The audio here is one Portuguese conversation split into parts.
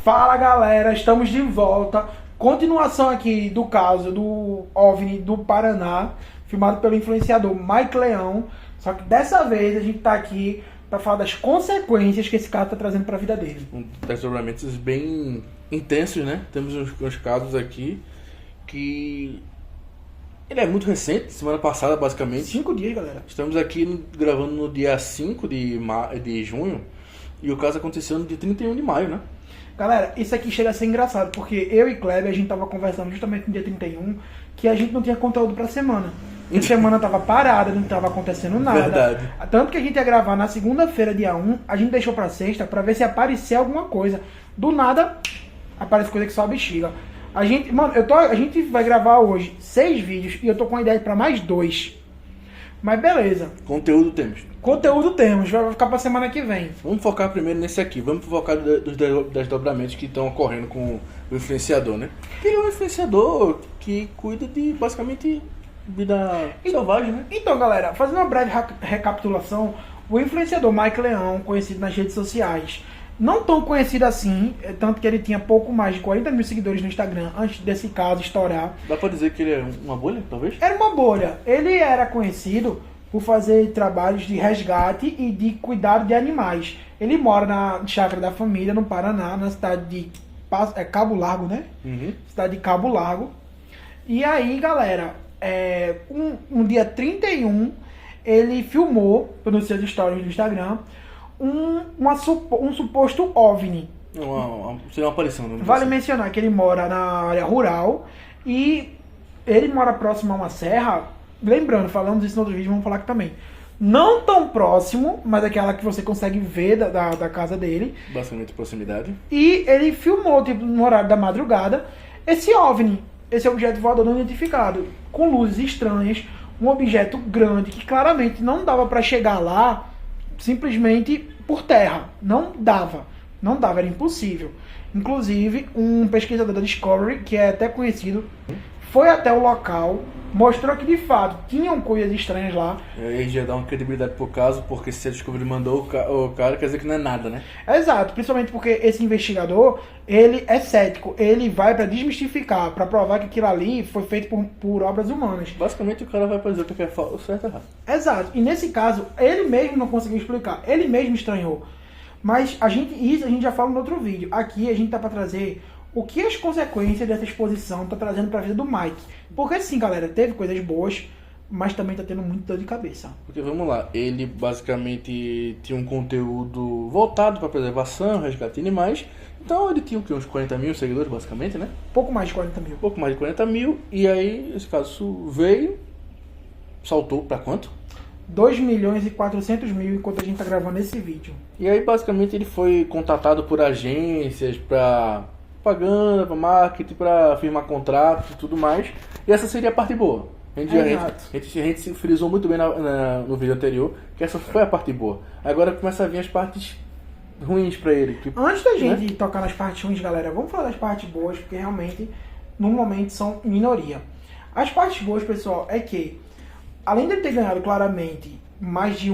Fala galera, estamos de volta. Continuação aqui do caso do OVNI do Paraná, filmado pelo influenciador Mike Leão. Só que dessa vez a gente está aqui para falar das consequências que esse caso está trazendo para a vida dele. Desdobramentos bem intensos, né? Temos uns casos aqui que... Ele é muito recente, semana passada basicamente. 5 dias, galera. Estamos aqui gravando no dia 5 de junho e o caso aconteceu no dia 31 de maio, né? Galera, isso aqui chega a ser engraçado, porque eu e Kleber, a gente tava conversando justamente no dia 31, que a gente não tinha conteúdo pra semana. A semana tava parada, não tava acontecendo nada. Verdade. Tanto que a gente ia gravar na segunda-feira, dia 1, a gente deixou pra sexta pra ver se aparecia alguma coisa. Do nada, aparece coisa que só a bexiga. A gente vai gravar hoje 6 vídeos e eu tô com a ideia pra mais 2. Mas beleza. Conteúdo temos. Conteúdo temos, vai ficar pra semana que vem. Vamos focar primeiro nesse aqui. Vamos focar dos desdobramentos que estão ocorrendo com o influenciador, né? Ele é um influenciador que cuida de, basicamente, vida selvagem, né? Então, galera, fazendo uma breve recapitulação, o influenciador Mike Leão, conhecido nas redes sociais, não tão conhecido assim, tanto que ele tinha pouco mais de 40 mil seguidores no Instagram antes desse caso estourar. Dá pra dizer que ele é uma bolha, talvez? Era uma bolha. Ele era conhecido por fazer trabalhos de resgate e de cuidado de animais. Ele mora na chácara da família, no Paraná, na cidade de Cabo Largo, né? Uhum. Cidade de Cabo Largo. E aí, galera, um dia 31, ele filmou nos seus stories do Instagram um suposto OVNI. Seria uma aparição, não? Vale mencionar que ele mora na área rural e ele mora próximo a uma serra. Lembrando, falamos isso no outro vídeo, vamos falar aqui também. Não tão próximo, mas aquela que você consegue ver da casa dele. Basicamente proximidade. E ele filmou, tipo, no horário da madrugada, esse OVNI, esse objeto voador não identificado, com luzes estranhas, um objeto grande que claramente não dava para chegar lá simplesmente por terra. Não dava, era impossível. Inclusive, um pesquisador da Discovery, que é até conhecido, foi até o local, mostrou que de fato tinham coisas estranhas lá. Aí já dá uma credibilidade pro caso, porque se a Discovery mandou o cara, quer dizer que não é nada, né? Exato, principalmente porque esse investigador, ele é cético, ele vai pra desmistificar, pra provar que aquilo ali foi feito por obras humanas. Basicamente o cara vai pra dizer o que é certo e errado. Exato, e nesse caso, ele mesmo não conseguiu explicar, ele mesmo estranhou. Mas isso a gente já fala no outro vídeo. Aqui a gente tá pra trazer o que as consequências dessa exposição tá trazendo pra vida do Mike. Porque sim, galera, teve coisas boas, mas também tá tendo muito dor de cabeça. Porque vamos lá, ele basicamente tinha um conteúdo voltado pra preservação, resgate de animais. Então ele tinha o quê? Uns 40 mil seguidores, basicamente, né? Pouco mais de 40 mil. Pouco mais de 40 mil. E aí, esse caso veio, saltou pra quanto? 2.400.000 enquanto a gente tá gravando esse vídeo. E aí, basicamente, ele foi contatado por agências pra propaganda, para marketing, para firmar contratos e tudo mais. E essa seria a parte boa. A gente se frisou muito bem no vídeo anterior que essa foi a parte boa. Agora começa a vir as partes ruins para ele. Antes da gente tocar nas partes ruins, galera, vamos falar das partes boas, porque realmente, no momento, são minoria. As partes boas, pessoal, é que, além de ele ter ganhado claramente mais de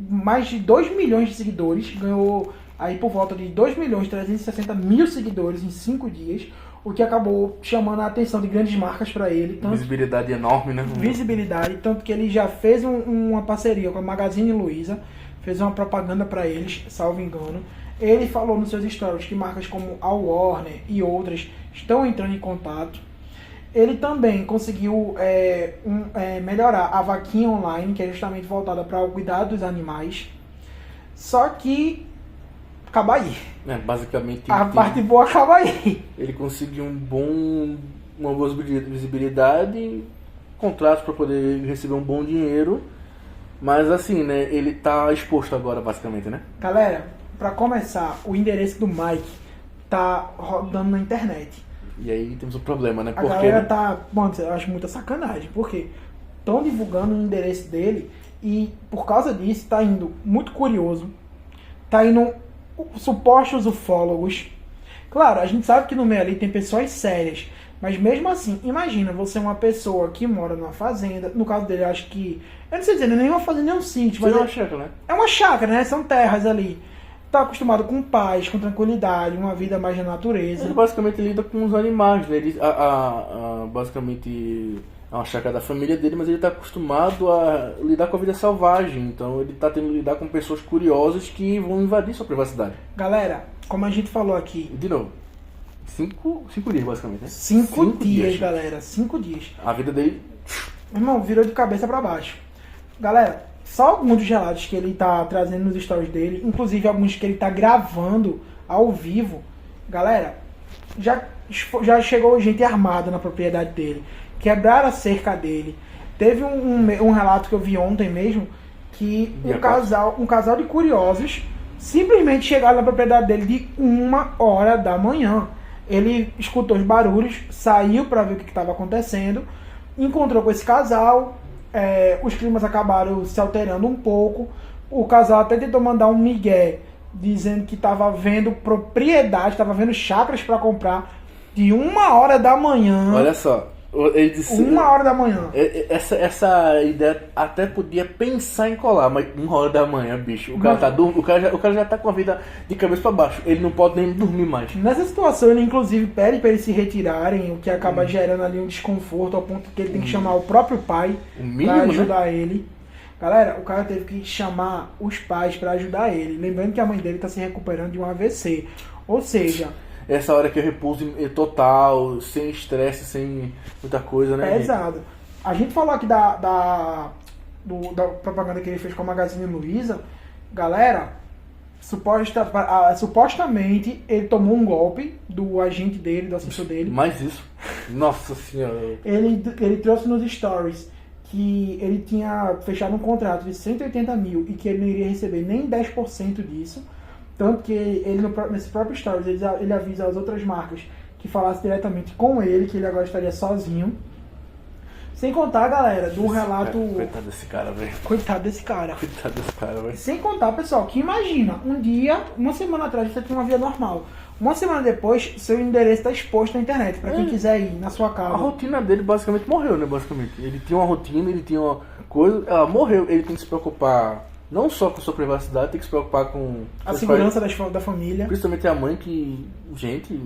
mais de 2 milhões de seguidores, ganhou aí por volta de 2.360.000 seguidores em 5 dias, o que acabou chamando a atenção de grandes marcas para ele. Visibilidade enorme, né? Visibilidade, tanto que ele já fez uma parceria com a Magazine Luiza, fez uma propaganda para eles, salvo engano. Ele falou nos seus stories que marcas como a Warner e outras estão entrando em contato. Ele também conseguiu melhorar a vaquinha online, que é justamente voltada para o cuidado dos animais. Só que acaba aí. Basicamente a parte boa acaba aí. Ele conseguiu uma boa visibilidade, contratos para poder receber um bom dinheiro, mas assim, né, ele tá exposto agora, basicamente, né? Galera, para começar, o endereço do Mike tá rodando na internet. E aí temos um problema, né? A galera tá... Mano, eu acho muita sacanagem, porque estão divulgando o endereço dele e por causa disso tá indo muito curioso, tá indo supostos ufólogos. Claro, a gente sabe que no meio ali tem pessoas sérias, mas mesmo assim, imagina você uma pessoa que mora numa fazenda, no caso dele, eu acho que, eu não sei dizer, não é nem uma fazenda, nem um sítio, mas é uma chácara, né? É uma chácara, né? São terras ali. tá acostumado com paz, com tranquilidade, uma vida mais na natureza. Ele basicamente lida com os animais, né? Ele, basicamente é uma chácara da família dele, mas ele está acostumado a lidar com a vida selvagem. Então ele está tendo que lidar com pessoas curiosas que vão invadir sua privacidade. Galera, como a gente falou aqui... De novo, 5 dias basicamente, né? 5 dias, galera. 5 dias. A vida dele... Meu irmão, virou de cabeça pra baixo. Galera, só alguns dos relatos que ele tá trazendo nos stories dele, inclusive alguns que ele tá gravando ao vivo. Galera, já chegou gente armada na propriedade dele. Quebraram a cerca dele. Teve um relato que eu vi ontem mesmo, que um casal de curiosos simplesmente chegaram na propriedade dele de 1h da manhã. Ele escutou os barulhos, saiu para ver o que estava acontecendo, encontrou com esse casal, os climas acabaram se alterando um pouco. O casal até tentou mandar um migué, dizendo que estava vendo propriedade, estava vendo chácaras para comprar de 1h da manhã. Olha só. Ele disse, 1h da manhã. Essa ideia até podia pensar em colar, mas 1h da manhã, bicho. O cara já tá com a vida de cabeça pra baixo. Ele não pode nem dormir mais. Nessa situação, ele inclusive pede pra eles se retirarem, o que acaba gerando ali um desconforto, ao ponto que ele tem que chamar o próprio pai pra ajudar ele. Galera, o cara teve que chamar os pais pra ajudar ele. Lembrando que a mãe dele tá se recuperando de um AVC. Ou seja... Essa hora que eu repouso total, sem estresse, sem muita coisa, né? Exato. A gente falou aqui da propaganda que ele fez com a Magazine Luiza. Galera, supostamente ele tomou um golpe do agente dele, do assessor dele. Mais isso. Nossa senhora. Ele trouxe nos stories que ele tinha fechado um contrato de 180 mil e que ele não iria receber nem 10% disso. Tanto que ele, nesse próprio stories, ele avisa as outras marcas que falasse diretamente com ele, que ele agora estaria sozinho. Sem contar, galera, do relato... Coitado desse cara, velho. Coitado desse cara. Coitado desse cara, velho. Sem contar, pessoal, que imagina, uma semana atrás você tinha uma vida normal. Uma semana depois, seu endereço está exposto na internet, pra quem quiser ir na sua casa. A rotina dele basicamente morreu, né? Basicamente. Ele tinha uma rotina, ele tinha uma coisa... Ela morreu, ele tem que se preocupar... Não só com sua privacidade, tem que se preocupar com... A segurança da família. Principalmente a mãe que... Gente...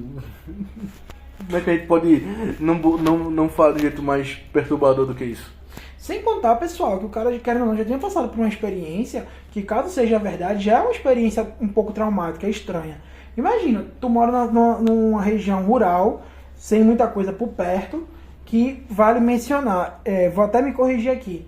Como é que a gente pode não falar de jeito mais perturbador do que isso? Sem contar, pessoal, que o cara, querendo ou não, já tinha passado por uma experiência que, caso seja verdade, já é uma experiência um pouco traumática, estranha. Imagina, tu mora numa região rural, sem muita coisa por perto, que vale mencionar, vou até me corrigir aqui.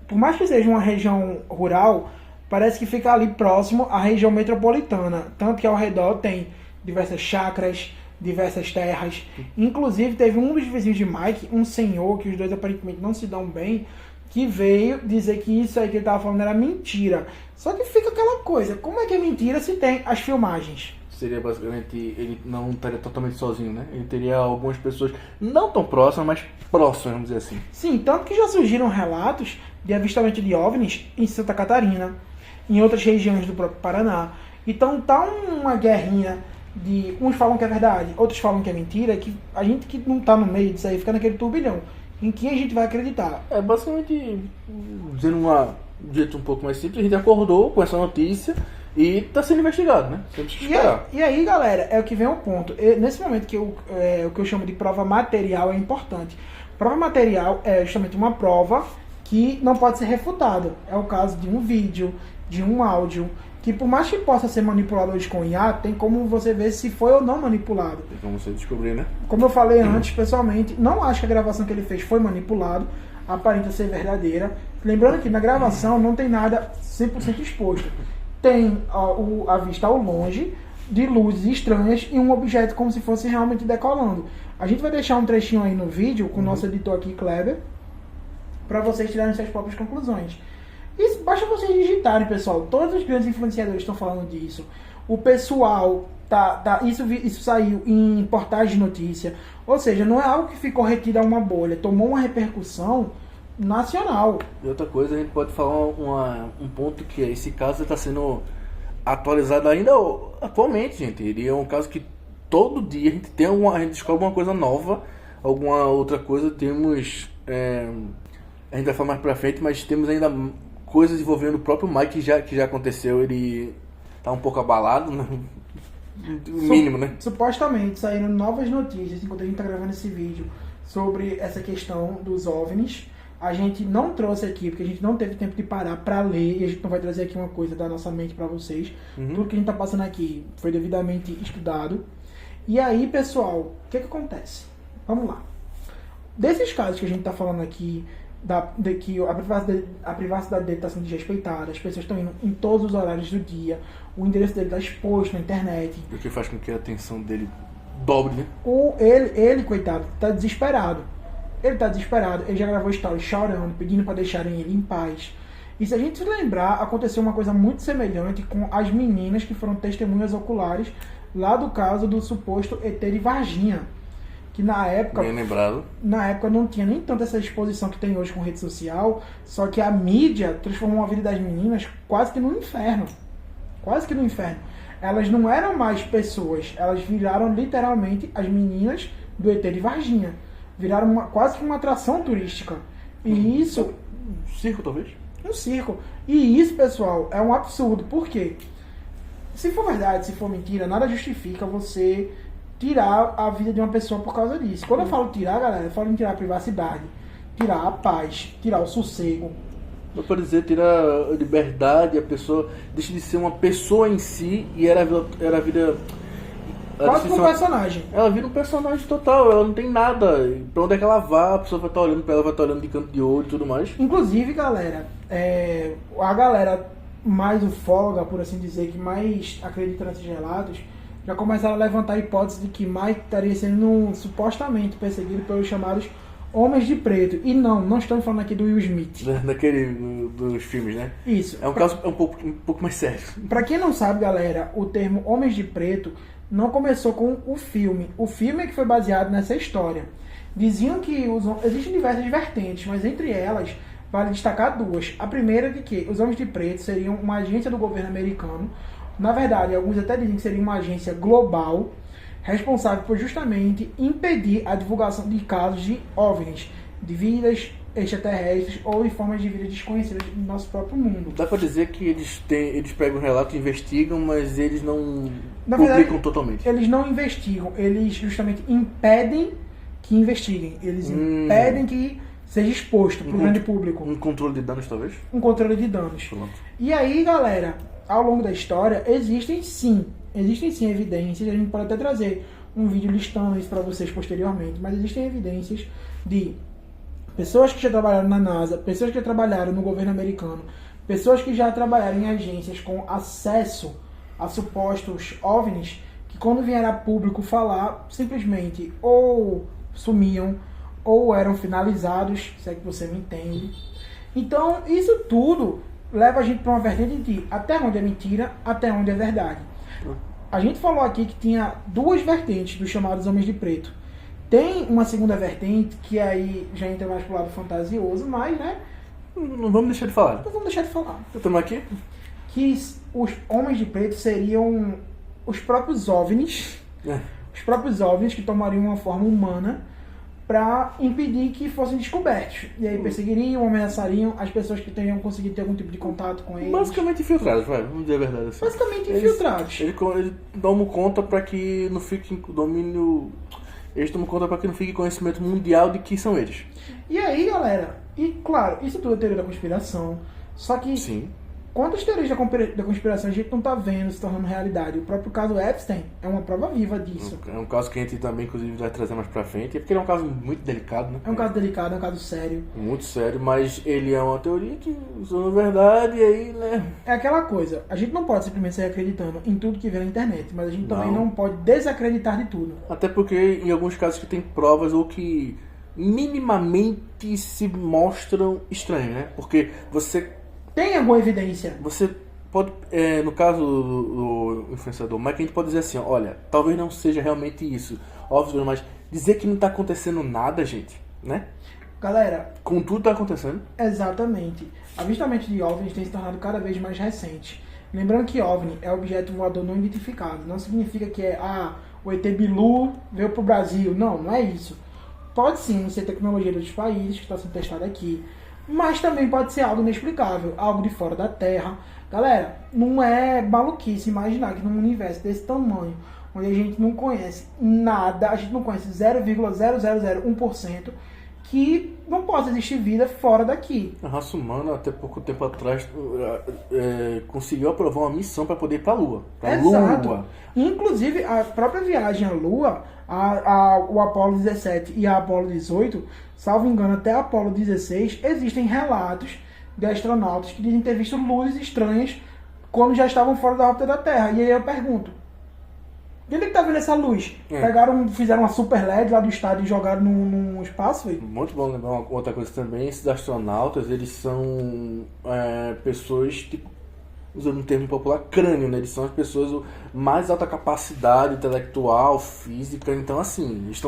Por mais que seja uma região rural, parece que fica ali próximo à região metropolitana. Tanto que ao redor tem diversas chácaras, diversas terras. Inclusive, teve um dos vizinhos de Mike, um senhor, que os dois aparentemente não se dão bem, que veio dizer que isso aí que ele estava falando era mentira. Só que fica aquela coisa, como é que é mentira se tem as filmagens? Seria basicamente, ele não estaria totalmente sozinho, né? Ele teria algumas pessoas não tão próximas, mas próximas, vamos dizer assim. Sim, tanto que já surgiram relatos de avistamento de OVNIs em Santa Catarina, em outras regiões do próprio Paraná. Então tá uma guerrinha de... Uns falam que é verdade, outros falam que é mentira, que a gente que não tá no meio disso aí fica naquele turbilhão. Em quem a gente vai acreditar? Basicamente, dizendo de um jeito um pouco mais simples, a gente acordou com essa notícia e tá sendo investigado, né? Temos que esperar. E aí, galera, é o que vem ao ponto. Nesse momento que o que eu chamo de prova material é importante. Prova material é justamente uma prova que não pode ser refutada. É o caso de um vídeo, de um áudio, que por mais que possa ser manipulado hoje com IA, tem como você ver se foi ou não manipulado. Tem como você descobrir, né? Como eu falei antes, pessoalmente, não acho que a gravação que ele fez foi manipulado, aparenta ser verdadeira. Lembrando que na gravação não tem nada 100% exposto. Tem a vista ao longe, de luzes estranhas e um objeto como se fosse realmente decolando. A gente vai deixar um trechinho aí no vídeo com o nosso editor aqui, Kleber, para vocês tirarem suas próprias conclusões. E basta vocês digitarem, pessoal. Todos os grandes influenciadores estão falando disso. O pessoal isso saiu em portais de notícia. Ou seja, não é algo que ficou retido a uma bolha. Tomou uma repercussão nacional. E outra coisa, a gente pode falar um ponto que esse caso está sendo atualizado ainda atualmente, gente. Ele é um caso que todo dia a gente descobre uma coisa nova, alguma outra coisa. Temos... a gente vai falar mais pra frente, mas temos ainda coisas envolvendo o próprio Mike que já aconteceu. Ele tá um pouco abalado, né? O mínimo, né? Supostamente saíram novas notícias enquanto a gente tá gravando esse vídeo sobre essa questão dos OVNIs. A gente não trouxe aqui porque a gente não teve tempo de parar para ler, e a gente não vai trazer aqui uma coisa da nossa mente para vocês. Tudo que a gente tá passando aqui foi devidamente estudado. E aí, pessoal, o que acontece? Vamos lá. Desses casos que a gente tá falando aqui, que a privacidade dele está sendo desrespeitada, as pessoas estão indo em todos os horários do dia, o endereço dele está exposto na internet. O que faz com que a atenção dele dobre, né? Ele, coitado, está desesperado. Ele está desesperado, ele já gravou stories chorando, pedindo para deixarem ele em paz. E se a gente se lembrar, aconteceu uma coisa muito semelhante com as meninas que foram testemunhas oculares lá do caso do suposto ET de Varginha. Que na época... Bem lembrado. Na época não tinha nem tanta essa exposição que tem hoje com rede social, só que a mídia transformou a vida das meninas quase que no inferno. Quase que no inferno. Elas não eram mais pessoas, elas viraram literalmente as meninas do ET de Varginha. Viraram quase que uma atração turística. E isso... Um circo, talvez? Um circo. E isso, pessoal, é um absurdo. Por quê? Se for verdade, se for mentira, nada justifica você tirar a vida de uma pessoa por causa disso. Quando eu falo tirar, galera, eu falo em tirar a privacidade, tirar a paz, tirar o sossego. Por dizer, tirar a liberdade, a pessoa deixa de ser uma pessoa em si e era a vida... Quase um personagem. Ela vira um personagem total, ela não tem nada. Pra onde é que ela vá, a pessoa vai estar olhando pra ela, vai estar olhando de canto de olho e tudo mais. Inclusive, galera, a galera mais ufóloga, por assim dizer, que mais acredita nesses relatos, já começaram a levantar a hipótese de que Mike estaria sendo supostamente perseguido pelos chamados Homens de Preto. E não estamos falando aqui do Will Smith. Dos filmes, né? Isso. É um caso um pouco mais sério. Pra quem não sabe, galera, o termo Homens de Preto não começou com o filme. O filme é que foi baseado nessa história. Diziam que existem diversas vertentes, mas entre elas vale destacar duas. A primeira é de que os Homens de Preto seriam uma agência do governo americano. Na verdade, alguns até dizem que seria uma agência global, responsável por justamente impedir a divulgação de casos de OVNIs, de vidas extraterrestres ou de formas de vida desconhecidas no nosso próprio mundo. Dá pra dizer que eles pegam o relato e investigam, mas eles não Na publicam verdade, totalmente. Eles não investigam, eles justamente impedem que investiguem. Eles impedem que seja exposto para o grande público. Um controle de danos, talvez? Um controle de danos. Pronto. E aí, galera, ao longo da história, existem sim evidências, a gente pode até trazer um vídeo listando isso para vocês posteriormente, mas existem evidências de pessoas que já trabalharam na NASA, pessoas que já trabalharam no governo americano, pessoas que já trabalharam em agências com acesso a supostos OVNIs, que quando vieram a público falar, simplesmente ou sumiam, ou eram finalizados, se é que você me entende. Então, isso tudo leva a gente para uma vertente de até onde é mentira, até onde é verdade. A gente falou aqui que tinha duas vertentes dos chamados Homens de Preto. Tem uma segunda vertente, que aí já entra mais pro lado fantasioso, mas, né? Não vamos deixar de falar. Não vamos deixar de falar. Estamos aqui? Que os Homens de Preto seriam os próprios OVNIs. Os próprios OVNIs que tomariam uma forma humana para impedir que fossem descobertos. E aí perseguiriam, ameaçariam as pessoas que teriam conseguido ter algum tipo de contato com eles. Basicamente infiltrados, vamos dizer a verdade assim. Basicamente infiltrados. Eles tomam conta para que não fique domínio... Eles tomam conta para que não fique conhecimento mundial de que são eles. E aí, galera, e claro, isso tudo é teoria da conspiração, só que Sim. quantas teorias da conspiração a gente não tá vendo se tornando realidade? O próprio caso Epstein é uma prova viva disso. É um caso que a gente também, inclusive, vai trazer mais pra frente, porque ele é um caso muito delicado, né? É um caso delicado, é um caso sério. Muito sério, mas ele é uma teoria que usou verdade e aí, né? É aquela coisa, a gente não pode simplesmente sair acreditando em tudo que vê na internet, mas a gente também Não. não pode desacreditar de tudo. Até porque em alguns casos que tem provas ou que minimamente se mostram estranhos, né? Porque você Tem alguma evidência? pode, no caso do influenciador Mike, a gente pode dizer assim, olha, talvez não seja realmente isso, óbvio, mas dizer que não tá acontecendo nada, gente, né? Galera, Com tudo tá acontecendo. exatamente. Avistamento de OVNIs tem se tornado cada vez mais recente. Lembrando que OVNI é objeto voador não identificado. Não significa que o ET Bilu veio pro Brasil. Não é isso. Pode sim ser tecnologia dos países que está sendo testada aqui. Mas também pode ser algo inexplicável, algo de fora da Terra. Galera, não é maluquice imaginar que num universo desse tamanho, onde a gente não conhece nada, a gente não conhece 0,0001%, que não possa existir vida fora daqui. A raça humana, até pouco tempo atrás, conseguiu aprovar uma missão para poder ir para a Lua. Exato. Lua. Inclusive, a própria viagem à Lua, o Apollo 17 e a Apollo 18, salvo engano, até a Apollo 16, existem relatos de astronautas que dizem ter visto luzes estranhas quando já estavam fora da órbita da Terra. E aí eu pergunto, de onde é que tá vendo essa luz? Fizeram uma super LED lá do estádio e jogaram no espaço? Véio? Muito bom lembrar uma outra coisa também, esses astronautas, eles são pessoas, tipo, usando um termo popular, crânio, né? Eles são as pessoas de mais alta capacidade intelectual, física, então assim, eles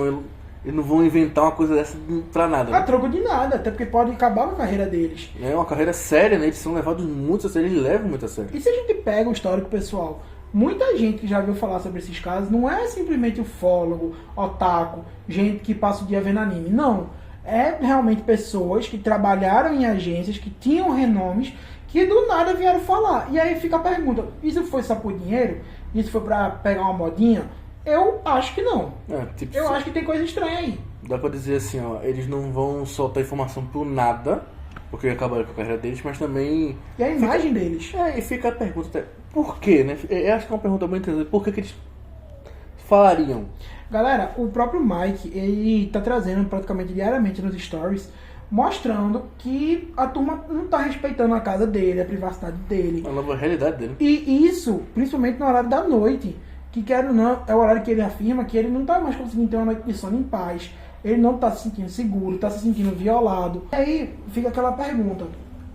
não vão inventar uma coisa dessa pra nada. A troco de nada, até porque pode acabar com a carreira deles. É uma carreira séria, né? Eles são levados muito a sério, eles levam muito a sério. E se a gente pega o histórico pessoal, muita gente que já viu falar sobre esses casos não é simplesmente ufólogo, otaku, gente que passa o dia vendo anime. Não. É realmente pessoas que trabalharam em agências, que tinham renomes, que do nada vieram falar. E aí fica a pergunta, isso foi só por dinheiro? Isso foi pra pegar uma modinha? Eu acho que não. Eu acho que tem coisa estranha aí. Dá pra dizer assim, ó, eles não vão soltar informação por nada, porque acabaram com a carreira deles, mas também... E a imagem deles. E fica a pergunta até, por quê, né? Eu acho que é uma pergunta muito interessante, por que eles falariam? Galera, o próprio Mike, ele tá trazendo praticamente diariamente nos stories, mostrando que a turma não tá respeitando a casa dele, a privacidade dele. A nova realidade dele. E isso, principalmente no horário da noite, que quer ou não, é o horário que ele afirma que ele não tá mais conseguindo ter uma noite de sono em paz. Ele não tá se sentindo seguro, tá se sentindo violado. E aí fica aquela pergunta,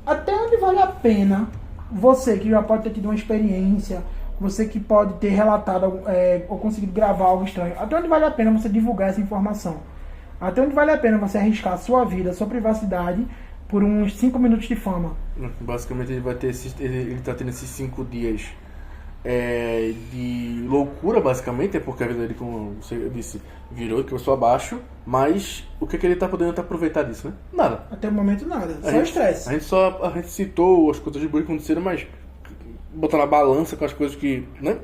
até onde vale a pena você que já pode ter tido uma experiência, você que pode ter relatado ou conseguido gravar algo estranho, até onde vale a pena você divulgar essa informação? Até onde vale a pena você arriscar a sua vida, a sua privacidade por uns 5 minutos de fama? Basicamente ele vai ter ele tá tendo esses 5 dias de loucura, basicamente, porque a vida dele, como você disse, virou e começou abaixo, mas o que ele tá podendo aproveitar disso, né? Nada. Até o momento nada, só estresse. A gente citou as coisas de bullying que aconteceram, mas botar na balança com as coisas que, né?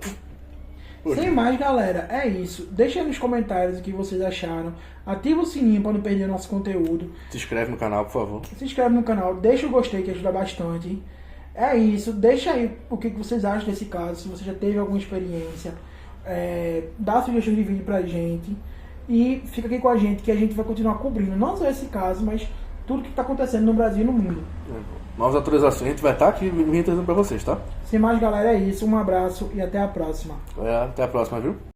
Sem mais, galera, é isso. Deixa aí nos comentários o que vocês acharam. Ativa o sininho para não perder nosso conteúdo. Se inscreve no canal, por favor. Se inscreve no canal, deixa o gostei que ajuda bastante. É isso, deixa aí o que vocês acham desse caso, se você já teve alguma experiência. Dá sugestão de vídeo pra gente. E fica aqui com a gente que a gente vai continuar cobrindo, não só esse caso, mas tudo que está acontecendo no Brasil e no mundo. Novas atualizações, a gente vai estar aqui me trazendo pra vocês, tá? Sem mais, galera, é isso. Um abraço e até a próxima. Até a próxima, viu?